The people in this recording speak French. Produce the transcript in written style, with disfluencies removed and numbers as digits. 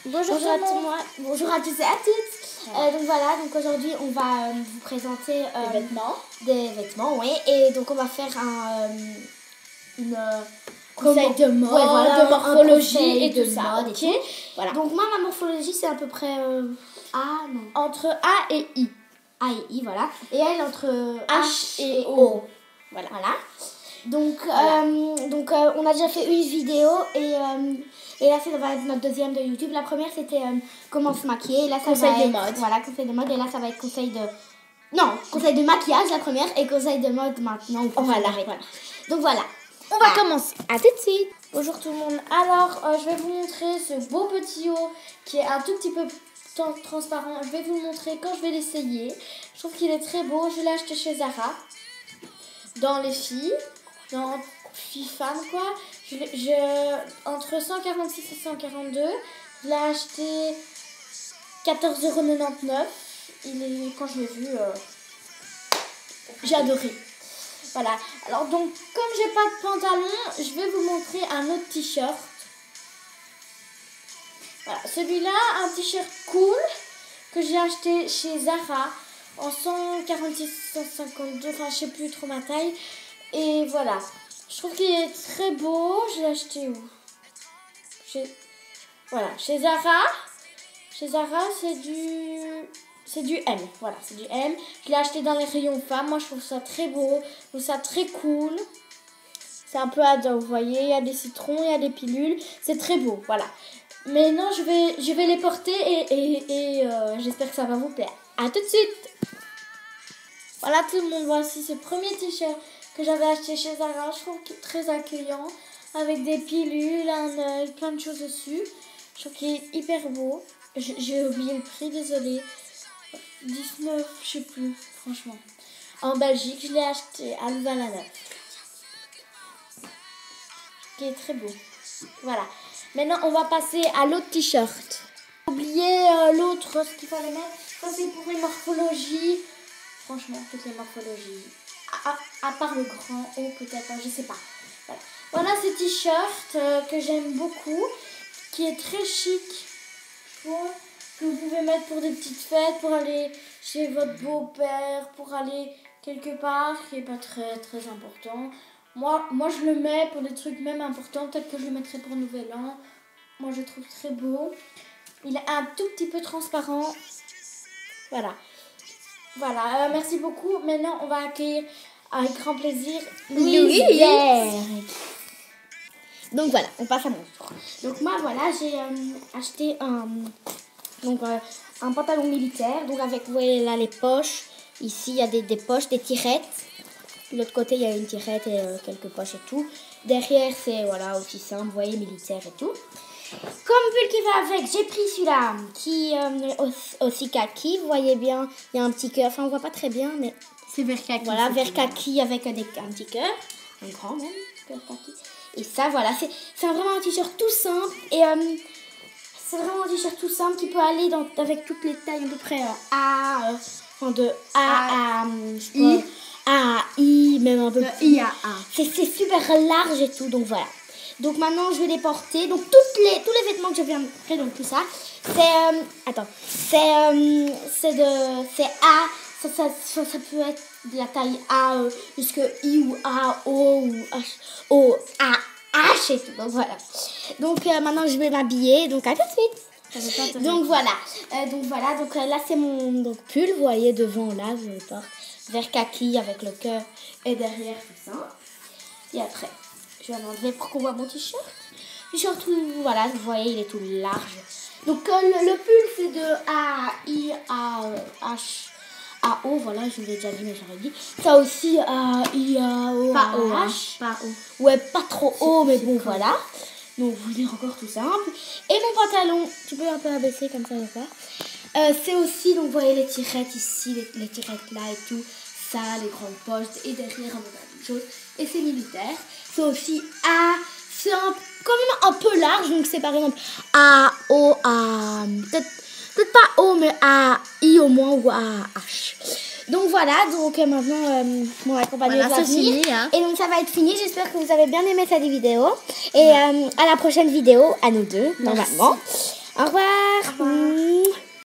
Bonjour à tous, bonjour à tous et à toutes. Donc voilà, donc aujourd'hui on va vous présenter des vêtements, oui. Et donc on va faire conseil de mode, de morphologie et tout ça. Mode et tout. Voilà. Donc moi ma morphologie c'est à peu près entre A et I. A et I, voilà. Et elle entre H et O. Voilà. Donc, on a déjà fait une vidéo et là, ça va être notre deuxième de YouTube. La première, c'était comment se maquiller. Et là, ça conseil va de être, mode. Voilà, conseil de mode. Et là, ça va être conseil de maquillage, la première, et conseil de mode maintenant. Voilà. Donc voilà. On va commencer. À tout de suite. Bonjour tout le monde. Alors, je vais vous montrer ce beau petit haut qui est un tout petit peu transparent. Je vais vous le montrer quand je vais l'essayer. Je trouve qu'il est très beau. Je l'ai acheté chez Zara. Dans les filles. Dans filles femmes quoi. Entre 146 et 142. Je l'ai acheté 14,99 €. Quand je l'ai vu, j'ai adoré. Voilà. Alors donc, comme j'ai pas de pantalon, je vais vous montrer un autre t-shirt. Voilà. Celui-là, un t-shirt cool que j'ai acheté chez Zara en 146, 152. Enfin, je sais plus trop ma taille. Et voilà. Je trouve qu'il est très beau. Je l'ai acheté où? Voilà, chez Zara. Chez Zara, c'est du M. Voilà, c'est du M. Je l'ai acheté dans les rayons femmes. Moi, je trouve ça très beau. Je trouve ça très cool. C'est un peu ado, vous voyez. Il y a des citrons, il y a des pilules. C'est très beau, voilà. Maintenant, je vais les porter et j'espère que ça va vous plaire. À tout de suite. Voilà tout le monde. Voici ce premier t-shirt que j'avais acheté chez Zara. Je trouve qu'il est très accueillant. Avec des pilules, plein de choses dessus. Je trouve qu'il est hyper beau. J'ai oublié le prix, désolée. 19, je sais plus, franchement. En Belgique, je l'ai acheté à Louvain-la-Neuve. Qui est très beau. Voilà. Maintenant, on va passer à l'autre t-shirt. J'ai oublié l'autre, ce qu'il fallait mettre. Ça, c'est pour les morphologies. Franchement, toutes les morphologies. À part le grand O, peut-être, je sais pas. Voilà ce t-shirt que j'aime beaucoup, qui est très chic. Je trouve que vous pouvez mettre pour des petites fêtes, pour aller chez votre beau-père, pour aller quelque part, qui n'est pas très, très important. Moi, je le mets pour des trucs même importants, peut-être que je le mettrai pour Nouvel An. Moi, je le trouve très beau. Il est un tout petit peu transparent. Voilà. Voilà, merci beaucoup. Maintenant, on va accueillir avec grand plaisir Louise. Donc voilà, on passe à mon tour. Donc moi, voilà, j'ai acheté un pantalon militaire. Donc avec, vous voyez là, les poches. Ici, il y a des poches, des tirettes. De l'autre côté, il y a une tirette et quelques poches et tout. Derrière, c'est voilà aussi simple, vous voyez, militaire et tout. Comme pull qui va avec, j'ai pris celui-là qui est aussi kaki. Vous voyez bien, il y a un petit cœur. Enfin, on voit pas très bien, mais c'est vert kaki. Voilà, vert kaki avec un petit cœur. Un grand même, cœur kaki. Et ça, voilà, c'est vraiment un t-shirt tout simple. Et c'est vraiment un t-shirt tout simple qui peut aller avec toutes les tailles à peu près de A à I. A à I, même un peu plus. I à A. C'est super large et tout, donc voilà. Donc maintenant, je vais les porter. Donc tous les vêtements que je viens de montrer, donc tout ça, c'est A. Ça peut être de la taille A jusqu'à I ou A, O ou H, O, A, H et tout. Donc voilà. Donc maintenant, je vais m'habiller. Donc à tout de suite. Donc voilà. Donc là, c'est mon pull. Vous voyez devant là, je le porte. Vert kaki avec le cœur et derrière tout ça. Et après, je vais l'enlever pour qu'on voit mon t-shirt. T-shirt tout, voilà, vous voyez, il est tout large. Donc le pull, c'est de A, I, A, H, A, O. Voilà, je vous l'ai déjà dit, mais j'aurais dit. Ça aussi, A, I, A, O, pas O, H. Pas O. Ouais, pas trop haut, mais bon, voilà. Donc, vous dire encore tout simple. Et mon pantalon, tu peux un peu abaisser comme ça, d'accord. C'est aussi, donc vous voyez les tirettes ici, les tirettes là et tout. Ça, les grandes poches et derrière un peu de choses. Et c'est militaire. C'est aussi A. C'est quand même un peu large. Donc c'est par exemple A, O, A. Peut-être pas O, mais A, I au moins ou A, H. Donc voilà, donc maintenant mon accompagnement va venir. Hein. Et donc ça va être fini. J'espère que vous avez bien aimé cette vidéo. Et à la prochaine vidéo, à nous deux, normalement. Au revoir.